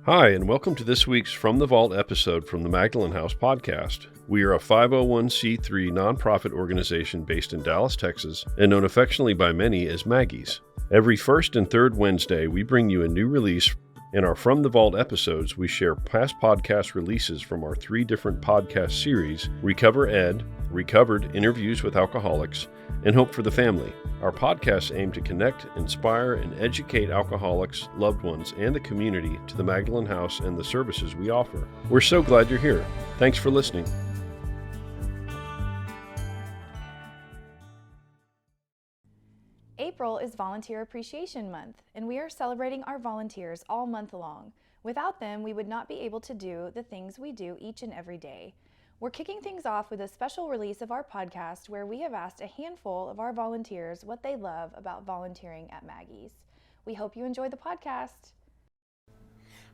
Hi, and welcome to this week's From the Vault episode from the Magdalen House podcast. We are a 501c3 nonprofit organization based in Dallas, Texas, and known affectionately by many as Maggie's. Every first and third Wednesday, we bring you a new release. In our From the Vault episodes, we share past podcast releases from our 3 different podcast series, Recover Ed, Recovered Interviews with Alcoholics, and Hope for the Family. Our podcasts aim to connect, inspire, and educate alcoholics, loved ones, and the community to the Magdalen House and the services we offer. We're so glad you're here. Thanks for listening. April is Volunteer Appreciation Month, and we are celebrating our volunteers all month long. Without them, we would not be able to do the things we do each and every day. We're kicking things off with a special release of our podcast where we have asked a handful of our volunteers what they love about volunteering at Maggie's. We hope you enjoy the podcast.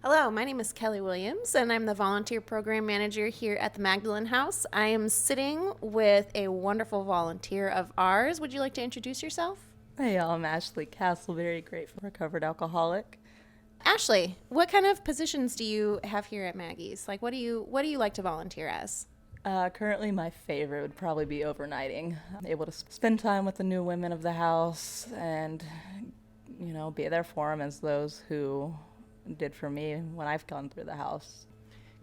Hello, my name is Kelly Williams, and I'm the Volunteer Program Manager here at the Magdalen House. I am sitting with a wonderful volunteer of ours. Would you like to introduce yourself? Hey, y'all, I'm Ashley Castleberry, grateful recovered alcoholic. Ashley, what kind of positions do you have here at Maggie's? Like, what do you like to volunteer as? Currently, my favorite would probably be overnighting. I'm able to spend time with the new women of the house and, be there for them as those who did for me when I've gone through the house.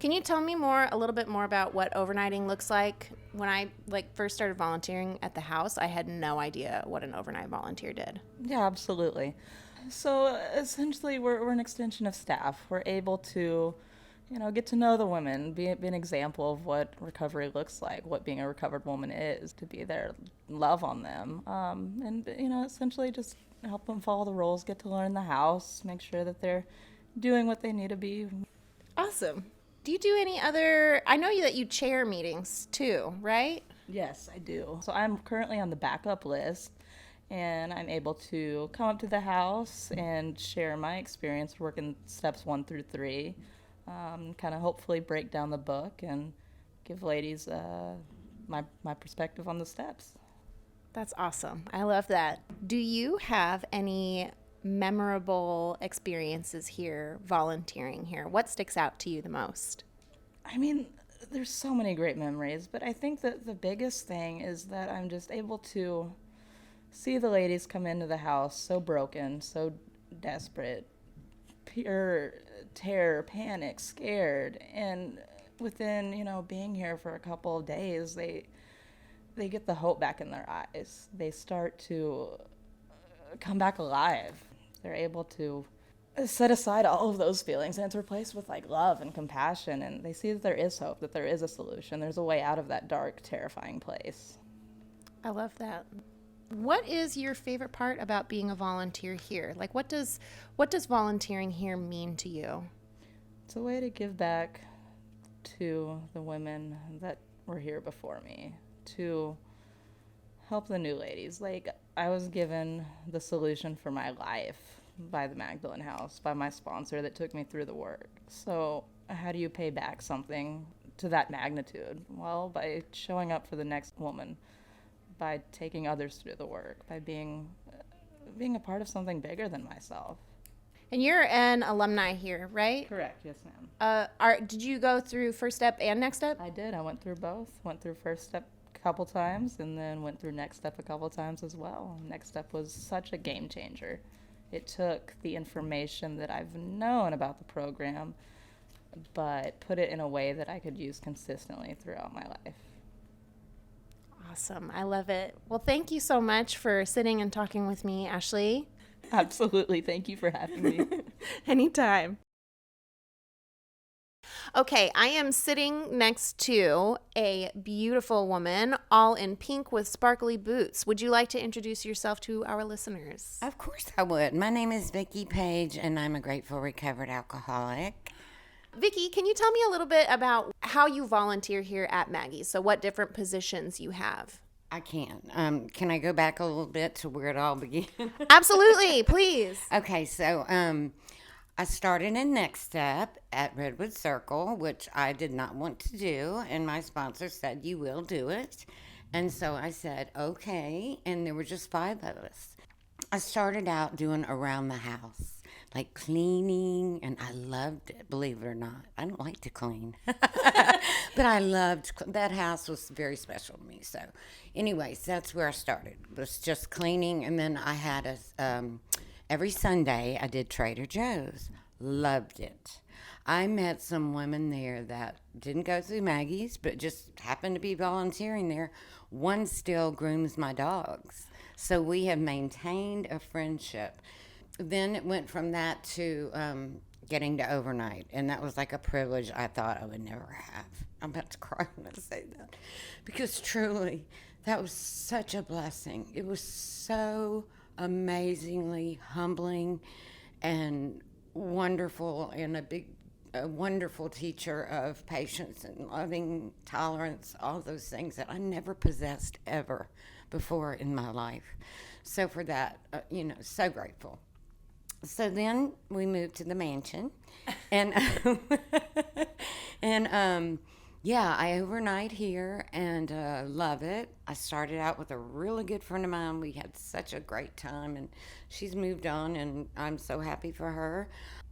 Can you tell me a little bit more about what overnighting looks like? When I first started volunteering at the house, I had no idea what an overnight volunteer did. Yeah, absolutely. So essentially, we're an extension of staff. We're able to, get to know the women, be an example of what recovery looks like, what being a recovered woman is, to be there, love on them, and essentially just help them follow the rules, get to learn the house, make sure that they're doing what they need to be. Awesome. Do you do any other, I know that you chair meetings too, right? Yes, I do. So I'm currently on the backup list, and I'm able to come up to the house and share my experience working steps 1 through 3, kind of hopefully break down the book and give ladies my perspective on the steps. That's awesome. I love that. Do you have any memorable experiences here volunteering here? What sticks out to you the most? I mean, there's so many great memories, but I think that the biggest thing is that I'm just able to see the ladies come into the house so broken, so desperate, pure terror, panic, scared, and within, being here for a couple of days, they get the hope back in their eyes. They start to come back alive. They're able to set aside all of those feelings, and it's replaced with love and compassion, and they see that there is hope, that there is a solution, there's a way out of that dark, terrifying place. I love that. What is your favorite part about being a volunteer here? What does volunteering here mean to you? It's a way to give back to the women that were here before me, to help the new ladies. I was given the solution for my life by the Magdalen House, by my sponsor that took me through the work. So how do you pay back something to that magnitude? Well, by showing up for the next woman, by taking others through the work, by being a part of something bigger than myself. And you're an alumni here, right? Correct, yes ma'am. Did you go through First Step and Next Step? I did. I went through both. Went through First Step a couple times and then went through Next Step a couple times as well. Next Step was such a game changer. It took the information that I've known about the program, but put it in a way that I could use consistently throughout my life. Awesome. I love it. Well, thank you so much for sitting and talking with me, Ashley. Absolutely. Thank you for having me. Anytime. Okay, I am sitting next to a beautiful woman, all in pink with sparkly boots. Would you like to introduce yourself to our listeners? Of course I would. My name is Vicki Page, and I'm a grateful recovered alcoholic. Vicki, can you tell me a little bit about how you volunteer here at Maggie's? So what different positions you have? I can. Can I go back a little bit to where it all began? Absolutely, please. Okay, so I started in Next Step at Redwood Circle, which I did not want to do, and my sponsor said, you will do it. And so I said, okay, and there were just 5 of us. I started out doing around the house. like cleaning, and I loved it, believe it or not. I don't like to clean, but I loved that house was very special to me. So, anyways, that's where I started. It was just cleaning, and then I had every Sunday I did Trader Joe's. Loved it. I met some women there that didn't go through Maggie's, but just happened to be volunteering there. One still grooms my dogs. So we have maintained a friendship. Then it went from that to getting to overnight. And that was like a privilege I thought I would never have. I'm about to cry when I say that. Because truly, that was such a blessing. It was so amazingly humbling and wonderful, and a wonderful teacher of patience and loving tolerance, all those things that I never possessed ever before in my life. So for that, so grateful. So then we moved to the mansion, and I overnight here and love it. I started out with a really good friend of mine. We had such a great time, and she's moved on, and I'm so happy for her.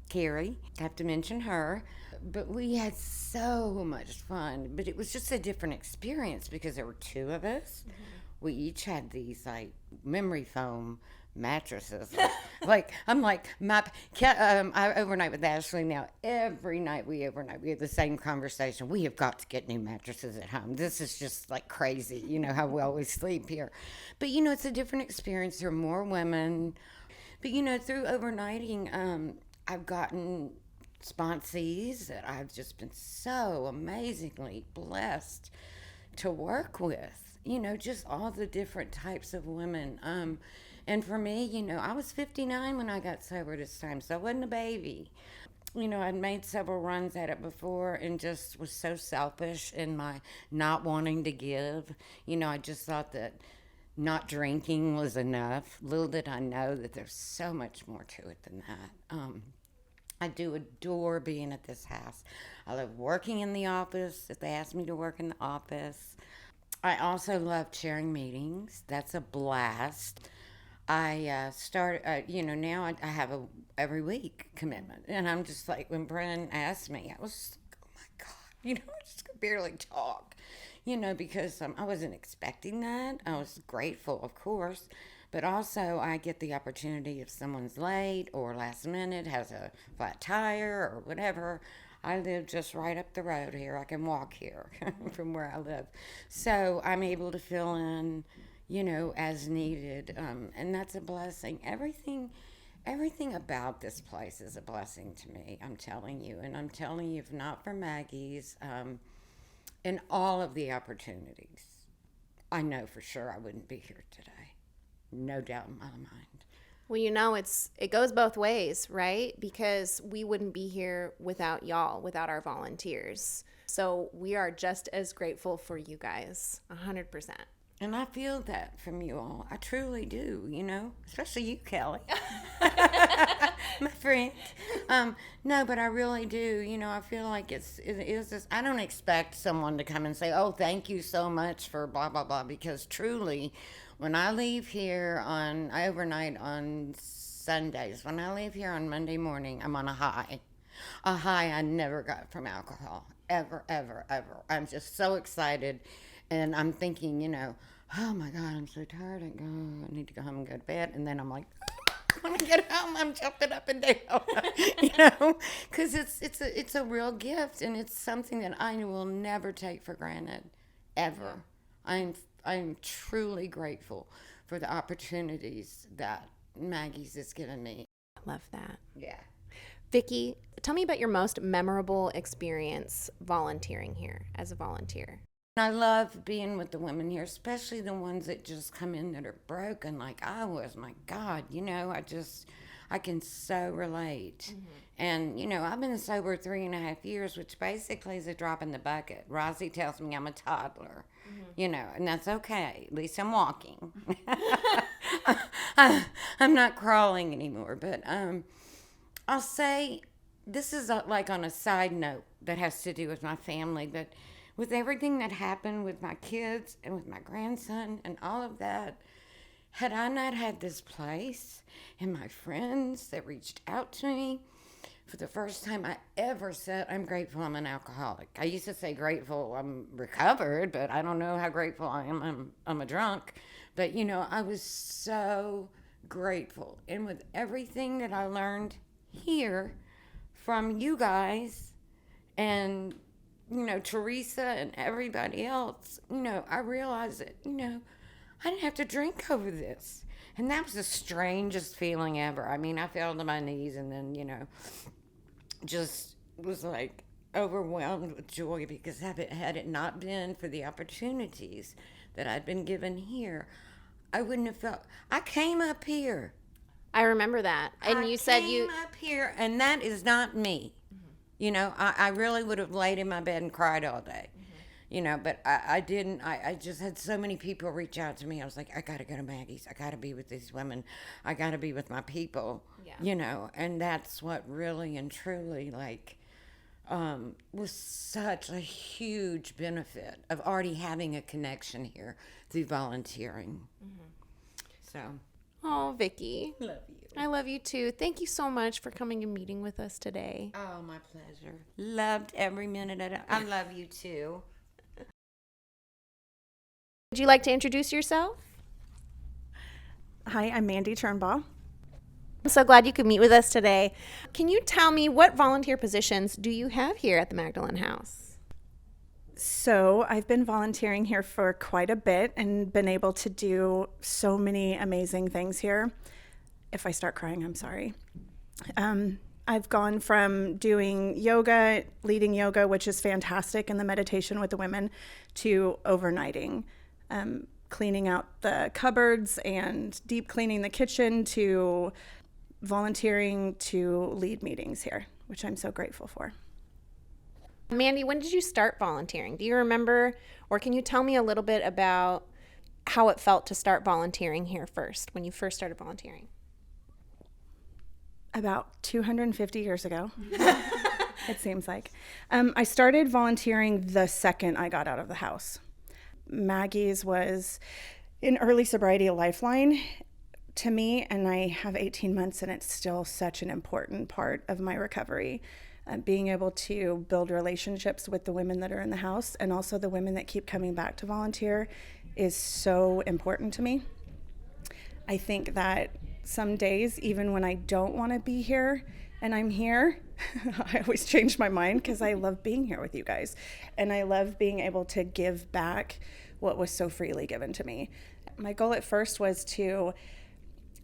Carrie, I have to mention her. But we had so much fun. But it was just a different experience because there were two of us. Mm-hmm. We each had these like memory foam mattresses. I overnight with Ashley now. Every night we overnight. We have the same conversation. We have got to get new mattresses at home. This is just like crazy, how well we sleep here. But, it's a different experience. There are more women. But, through overnighting, I've gotten sponsees that I've just been so amazingly blessed to work with, just all the different types of women. And for me, I was 59 when I got sober this time, so I wasn't a baby. I'd made several runs at it before and just was so selfish in my not wanting to give. I just thought that not drinking was enough. Little did I know that there's so much more to it than that. I do adore being at this house. I love working in the office if they ask me to work in the office. I also love chairing meetings. That's a blast. I now I have a every week commitment. And I'm just like, when Brennan asked me, I was like, oh my God, I just could barely talk, because I wasn't expecting that. I was grateful, of course. But also, I get the opportunity if someone's late or last minute, has a flat tire or whatever. I live just right up the road here. I can walk here from where I live. So I'm able to fill in, as needed. And that's a blessing. Everything about this place is a blessing to me, I'm telling you. And I'm telling you, if not for Maggie's and all of the opportunities, I know for sure I wouldn't be here today. No doubt in my mind. Well, it goes both ways, right? Because we wouldn't be here without y'all, without our volunteers. So we are just as grateful for you guys, 100%. And I feel that from you all. I truly do, especially you, Kelly. My friend. No, but I really do. I feel like it is this. I don't expect someone to come and say, oh, thank you so much for blah, blah, blah, because truly, when I leave here I overnight on Sundays. When I leave here on Monday morning, I'm on a high I never got from alcohol, ever, ever, ever. I'm just so excited, and I'm thinking, oh my God, I'm so tired. I need to go home and go to bed. And then I'm like, when I get home, I'm jumping up and down, because it's a real gift, and it's something that I will never take for granted, ever. I'm truly grateful for the opportunities that Maggie's has given me. I love that. Yeah. Vicki, tell me about your most memorable experience volunteering here as a volunteer. I love being with the women here, especially the ones that just come in that are broken like I was. My God, I can so relate. Mm-hmm. And, I've been sober 3.5 years, which basically is a drop in the bucket. Rosie tells me I'm a toddler, and that's okay. At least I'm walking. I'm not crawling anymore. But I'll say this is like on a side note that has to do with my family, but with everything that happened with my kids and with my grandson and all of that, had I not had this place and my friends that reached out to me, for the first time I ever said, I'm grateful I'm an alcoholic. I used to say grateful I'm recovered, but I don't know how grateful I am. I'm a drunk. But, you know, I was so grateful. And with everything that I learned here from you guys and, you know, Teresa and everybody else, you know, I realized that, you know, I didn't have to drink over this. And that was the strangest feeling ever. I mean, I fell to my knees and then, you know, just was like overwhelmed with joy, because had it not been for the opportunities that I'd been given here, I wouldn't have felt. I came up here. I remember that. And you said you came up here, and that is not me. You know, I really would have laid in my bed and cried all day. You know, but I didn't. I just had so many people reach out to me. I was like, I got to go to Maggie's. I got to be with these women. I got to be with my people. Yeah. You know, and that's what really and truly, like, was such a huge benefit of already having a connection here through volunteering. So. Oh, Vicki. Love you. I love you too. Thank you so much for coming and meeting with us today. Oh, my pleasure. Loved every minute of it. I love you too. Would you like to introduce yourself? Hi, I'm Mandy Turnbaugh. I'm so glad you could meet with us today. Can you tell me, what volunteer positions do you have here at the Magdalen House? So I've been volunteering here for quite a bit and been able to do so many amazing things here. If I start crying, I'm sorry. I've gone from doing yoga, leading yoga, which is fantastic, and the meditation with the women, to overnighting. Cleaning out the cupboards and deep cleaning the kitchen, to volunteering to lead meetings here, which I'm so grateful for. Mandy, when did you start volunteering? Do you remember, or can you tell me a little bit about how it felt to start volunteering here first, when you first started volunteering? About 250 years ago, it seems like. I started volunteering the second I got out of the house. Maggie's was in early sobriety a lifeline to me, and I have 18 months and it's still such an important part of my recovery. Being able to build relationships with the women that are in the house and also the women that keep coming back to volunteer is so important to me. I think that some days, even when I don't want to be here and I'm here, I always change my mind because I love being here with you guys. And I love being able to give back what was so freely given to me. My goal at first was to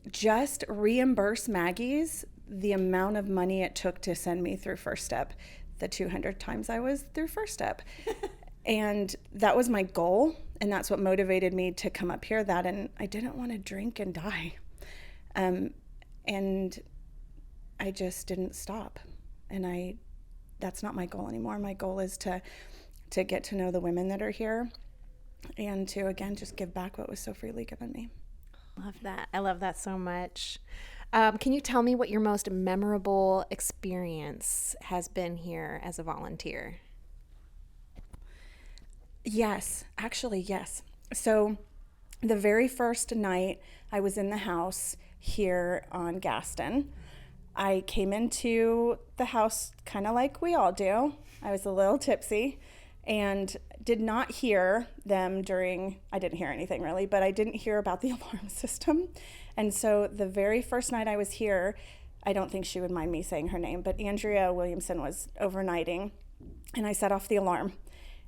just reimburse Maggie's the amount of money it took to send me through First Step, the 200 times I was through First Step. And that was my goal. And that's what motivated me to come up here, that, and I didn't want to drink and die. And I just didn't stop. And that's not my goal anymore. My goal is to get to know the women that are here and to, again, just give back what was so freely given me. Love that. I love that so much. Can you tell me what your most memorable experience has been here as a volunteer? Yes, actually, yes. So the very first night I was in the house here on Gaston, I came into the house kind of like we all do. I was a little tipsy and did not hear them I didn't hear anything really, but I didn't hear about the alarm system. And so the very first night I was here, I don't think she would mind me saying her name, but Andrea Williamson was overnighting, and I set off the alarm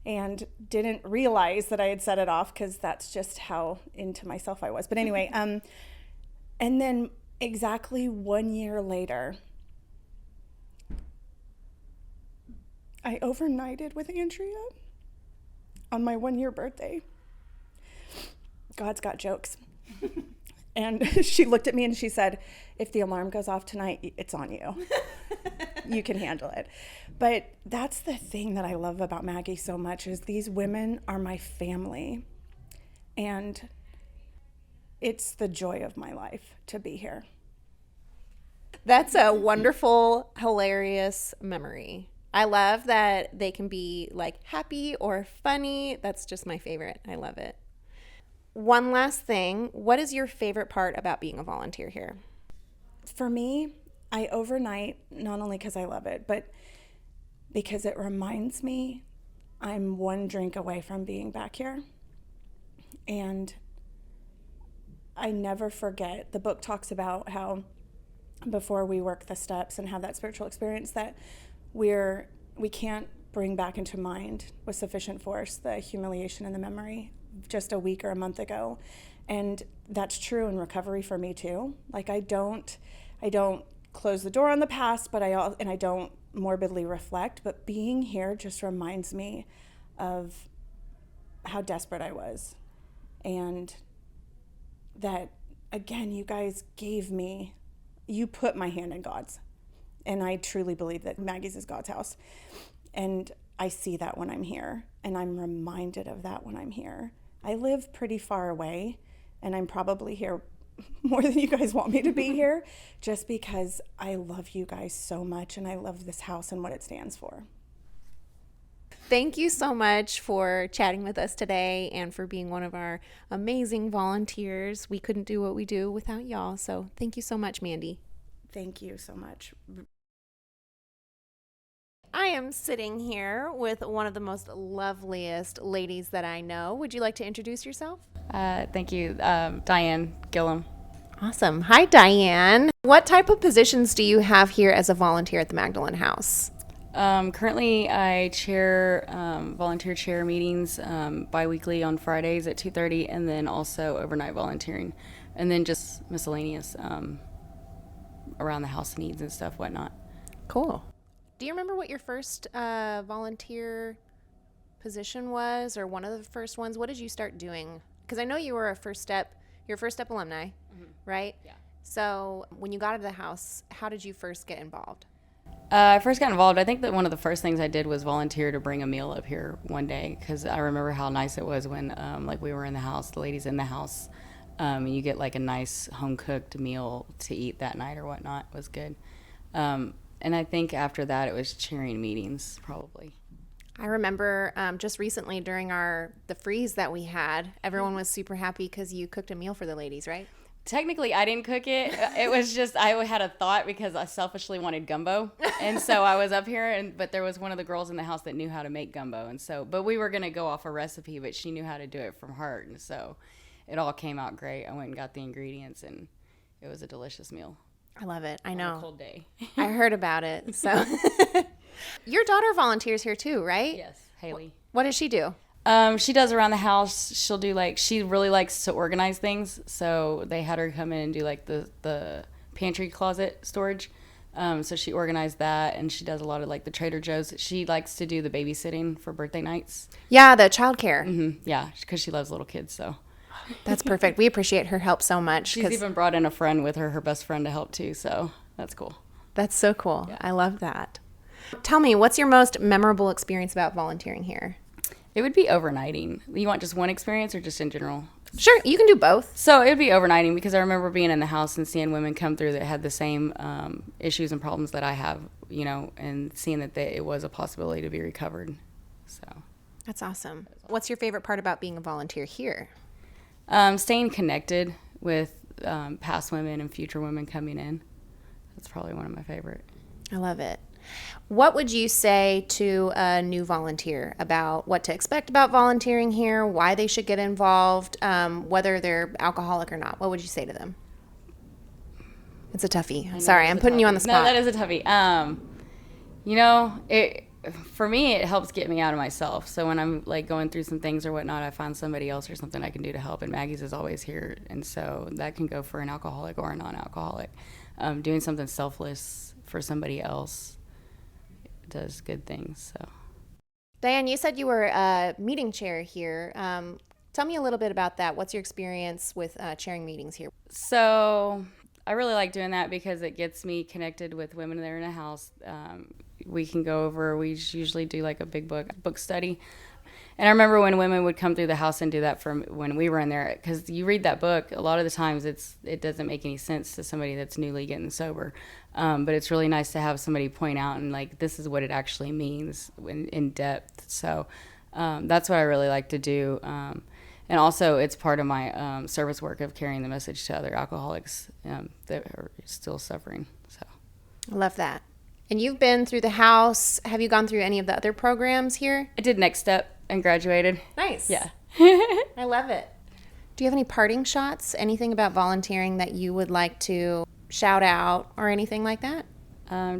and didn't realize that I had set it off because that's just how into myself I was. But anyway, and then exactly 1 year later, I overnighted with Andrea on my 1 year birthday. God's got jokes. And she looked at me and she said, if the alarm goes off tonight, it's on you. You can handle it. But that's the thing that I love about Maggie so much, is these women are my family. And it's the joy of my life to be here. That's a wonderful, hilarious memory. I love that they can be like happy or funny. That's just my favorite. I love it. One last thing. What is your favorite part about being a volunteer here? For me, I overnight, not only because I love it, but because it reminds me I'm one drink away from being back here. And I never forget, the book talks about how before we work the steps and have that spiritual experience that we can't bring back into mind with sufficient force the humiliation and the memory just a week or a month ago. And that's true in recovery for me too. Like I don't close the door on the past, but I don't morbidly reflect, but being here just reminds me of how desperate I was. And that, again, you guys you put my hand in God's. And I truly believe that Maggie's is God's house. And I see that when I'm here. And I'm reminded of that when I'm here. I live pretty far away, and I'm probably here more than you guys want me to be here, just because I love you guys so much, and I love this house and what it stands for. Thank you so much for chatting with us today and for being one of our amazing volunteers. We couldn't do what we do without y'all. So thank you so much, Mandy. Thank you so much. I am sitting here with one of the most loveliest ladies that I know. Would you like to introduce yourself? Thank you. Diane Gillum. Awesome. Hi, Diane. What type of positions do you have here as a volunteer at the Magdalen House? Currently, I chair volunteer chair meetings bi-weekly on Fridays at 2:30, and then also overnight volunteering, and then just miscellaneous around the house needs and stuff, whatnot. Cool. Do you remember what your first volunteer position was, or one of the first ones? What did you start doing? Because I know you were your first step alumni, right? Yeah. So when you got out of the house, how did you first get involved? I first got involved. I think that one of the first things I did was volunteer to bring a meal up here one day, because I remember how nice it was when like we were in the house, the ladies in the house, and you get like a nice home cooked meal to eat that night or whatnot. It was good. And I think after that it was chairing meetings probably. I remember just recently during the freeze that we had, everyone was super happy because you cooked a meal for the ladies, right? Technically, I didn't cook it. It was just I had a thought because I selfishly wanted gumbo, and so I was up here. But there was one of the girls in the house that knew how to make gumbo, and so but we were gonna go off a recipe, but she knew how to do it from heart, and so it all came out great. I went and got the ingredients, and it was a delicious meal. I love it. I know. On a cold day. I heard about it. So, your daughter volunteers here too, right? Yes, Haley. What does she do? She does around the house. She'll do she really likes to organize things. So they had her come in and do like the pantry closet storage. So she organized that, and she does a lot of like the Trader Joe's. She likes to do the babysitting for birthday nights. Yeah, the childcare. Mm-hmm. Yeah, because she loves little kids. So that's perfect. We appreciate her help so much. She's even brought in a friend with her best friend, to help too. So that's cool. That's so cool. Yeah. I love that. Tell me, what's your most memorable experience about volunteering here? It would be overnighting. You want just one experience or just in general? Sure, you can do both. So it would be overnighting, because I remember being in the house and seeing women come through that had the same issues and problems that I have, and seeing that it was a possibility to be recovered. So that's awesome. What's your favorite part about being a volunteer here? Staying connected with past women and future women coming in. That's probably one of my favorite. I love it. What would you say to a new volunteer about what to expect about volunteering here, why they should get involved, whether they're alcoholic or not? What would you say to them? It's a toughie. Sorry, I'm putting you on the spot. No, that is a toughie. For me, it helps get me out of myself. So when I'm like going through some things or whatnot, I find somebody else or something I can do to help. And Maggie's is always here. And so that can go for an alcoholic or a non-alcoholic. Doing something selfless for somebody else does good things. So, Diane, you said you were a meeting chair here. Tell me a little bit about that. What's your experience with chairing meetings here? So I really like doing that because it gets me connected with women that are in a house. We can go over, we usually do like a big book study. And I remember when women would come through the house and do that from when we were in there, because you read that book, a lot of the times it doesn't make any sense to somebody that's newly getting sober. But it's really nice to have somebody point out and like, this is what it actually means in depth. So that's what I really like to do. And also it's part of my service work of carrying the message to other alcoholics that are still suffering. So I love that. And you've been through the house. Have you gone through any of the other programs here? I did Next Step and graduated. Nice. Yeah. I love it. Do you have any parting shots? Anything about volunteering that you would like to shout out or anything like that?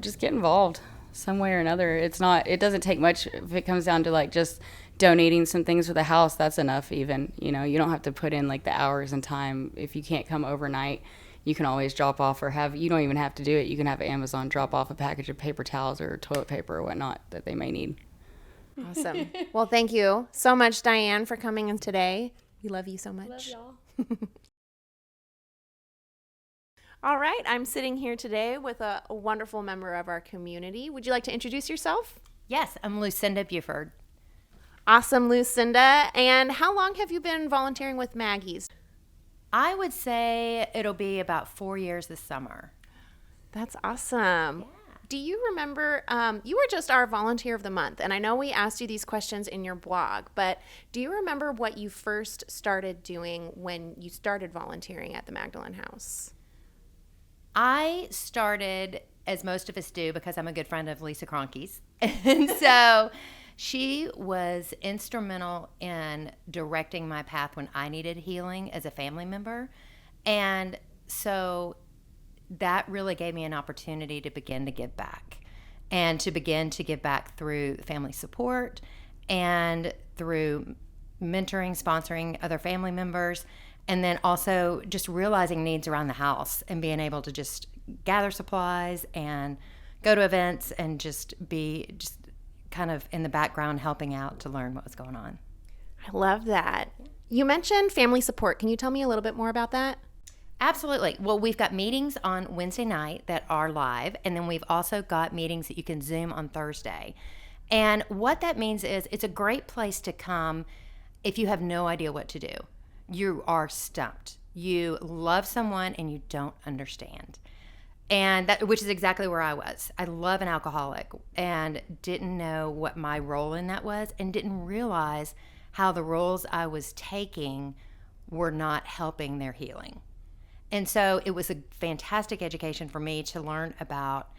Just get involved some way or another. It doesn't take much. If it comes down to like just donating some things for the house, that's enough even. You know, you don't have to put in like the hours and time. If you can't come overnight, you can always drop off you don't even have to do it. You can have Amazon drop off a package of paper towels or toilet paper or whatnot that they may need. Awesome. Well, thank you so much, Diane, for coming in today. We love you so much. Love y'all. All right. I'm sitting here today with a wonderful member of our community. Would you like to introduce yourself? Yes, I'm Lucinda Buford. Awesome, Lucinda. And how long have you been volunteering with Maggie's? I would say it'll be about 4 years this summer. That's awesome. Do you remember, you were just our volunteer of the month, and I know we asked you these questions in your blog, but do you remember what you first started doing when you started volunteering at the Magdalen House? I started, as most of us do, because I'm a good friend of Lisa Cronke's. And so she was instrumental in directing my path when I needed healing as a family member. And so that really gave me an opportunity to begin to give back, and to begin to give back through family support and through mentoring, sponsoring other family members, and then also just realizing needs around the house and being able to just gather supplies and go to events and just be just kind of in the background helping out to learn what was going on. I love that. You mentioned family support. Can you tell me a little bit more about that? Absolutely. Well, we've got meetings on Wednesday night that are live, and then we've also got meetings that you can Zoom on Thursday. And what that means is it's a great place to come if you have no idea what to do. You are stumped. You love someone and you don't understand. And that, which is exactly where I was. I love an alcoholic and didn't know what my role in that was, and didn't realize how the roles I was taking were not helping their healing. And so it was a fantastic education for me to learn about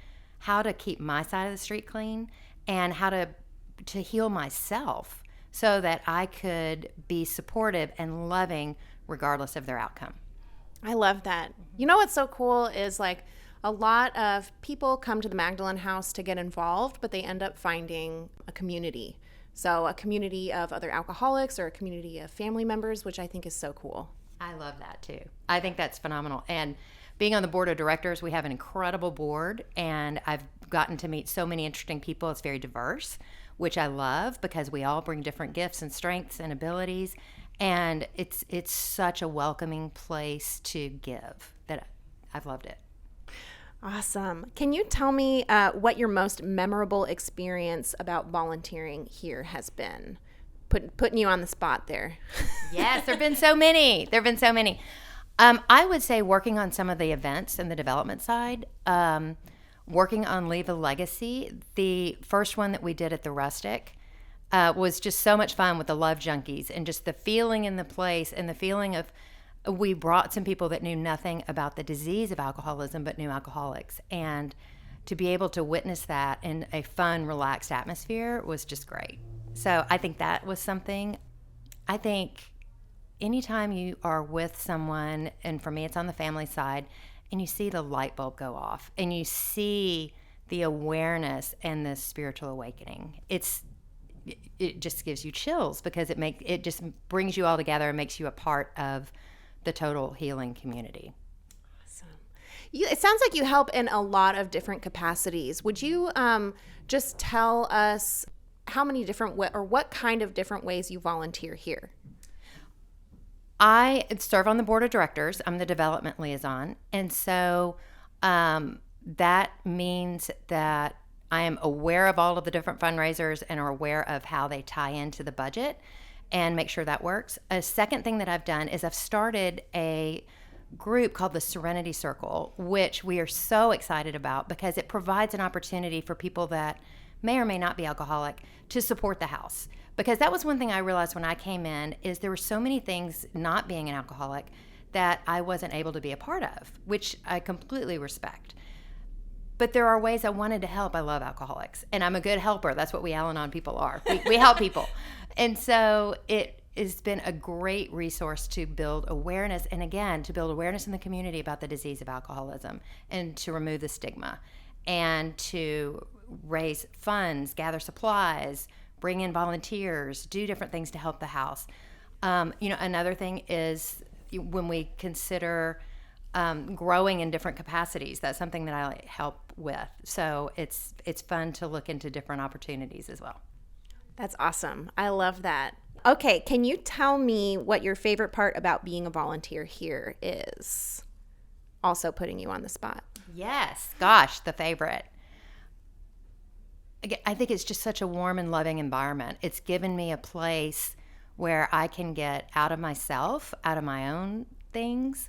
how to keep my side of the street clean and how to heal myself so that I could be supportive and loving regardless of their outcome. I love that. You know what's so cool is like a lot of people come to the Magdalen House to get involved, but they end up finding a community. So a community of other alcoholics or a community of family members, which I think is so cool. I love that too. I think that's phenomenal. And being on the board of directors, we have an incredible board, and I've gotten to meet so many interesting people. It's very diverse, which I love because we all bring different gifts and strengths and abilities. And it's such a welcoming place to give that I've loved it. Awesome. Can you tell me what your most memorable experience about volunteering here has been? Putting you on the spot there. Yes, there have been so many. I would say working on some of the events and the development side, working on Leave a Legacy. The first one that we did at the Rustic was just so much fun with the Love Junkies, and just the feeling in the place, and the feeling of we brought some people that knew nothing about the disease of alcoholism but knew alcoholics. And to be able to witness that in a fun, relaxed atmosphere was just great. So I think that was something. I think anytime you are with someone, and for me it's on the family side, and you see the light bulb go off and you see the awareness and the spiritual awakening, it just gives you chills, because it just brings you all together and makes you a part of the total healing community. Awesome. It sounds like you help in a lot of different capacities. Would you just tell us how many different or what kind of different ways you volunteer here? I serve on the board of directors. I'm the development liaison. And so that means that I am aware of all of the different fundraisers and are aware of how they tie into the budget and make sure that works. A second thing that I've done is I've started a group called the Serenity Circle, which we are so excited about because it provides an opportunity for people that may or may not be alcoholic to support the house Because that was one thing I realized when I came in, is there were so many things, not being an alcoholic, that I wasn't able to be a part of, which I completely respect. But there are ways I wanted to help. I love alcoholics, and I'm a good helper. That's what we Al-Anon people are. We help people. And so it has been a great resource to build awareness, and again, to build awareness in the community about the disease of alcoholism and to remove the stigma and to raise funds, gather supplies, bring in volunteers, do different things to help the house. Another thing is when we consider growing in different capacities, that's something that I help with. So it's fun to look into different opportunities as well. That's awesome. I love that. Okay, can you tell me what your favorite part about being a volunteer here is? Also putting you on the spot. Yes, gosh, the favorite. I think it's just such a warm and loving environment. It's given me a place where I can get out of myself, out of my own things,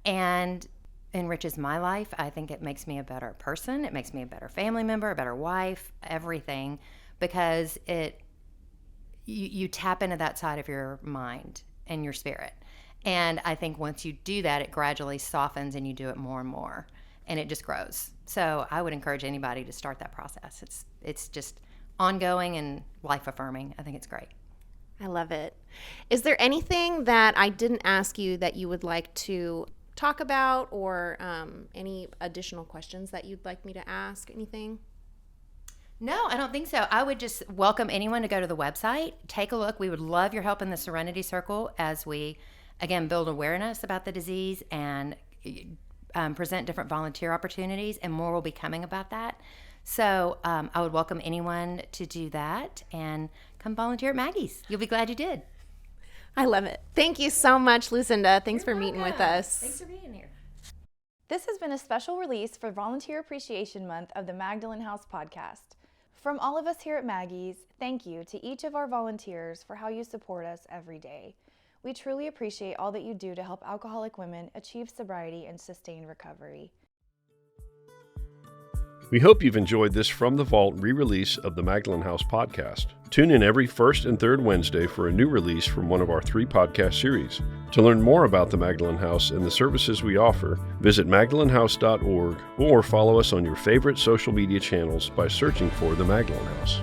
and enriches my life. I think it makes me a better person. It makes me a better family member, a better wife, everything, because you tap into that side of your mind and your spirit. And I think once you do that, it gradually softens and you do it more and more, and it just grows. So I would encourage anybody to start that process. It's just ongoing and life affirming. I think it's great. I love it. Is there anything that I didn't ask you that you would like to talk about, or any additional questions that you'd like me to ask? Anything? No, I don't think so. I would just welcome anyone to go to the website, take a look. We would love your help in the Serenity Circle as we, again, build awareness about the disease and present different volunteer opportunities, and more will be coming about that. So I would welcome anyone to do that and come volunteer at Maggie's. You'll be glad you did. I love it. Thank you so much, Lucinda. Thanks for meeting with us. Thanks for being here. This has been a special release for Volunteer Appreciation Month of the Magdalen House podcast. From all of us here at Maggie's, thank you to each of our volunteers for how you support us every day. We truly appreciate all that you do to help alcoholic women achieve sobriety and sustain recovery. We hope you've enjoyed this From the Vault re-release of the Magdalen House podcast. Tune in every first and third Wednesday for a new release from one of our 3 podcast series. To learn more about the Magdalen House and the services we offer, visit magdalenhouse.org or follow us on your favorite social media channels by searching for the Magdalen House.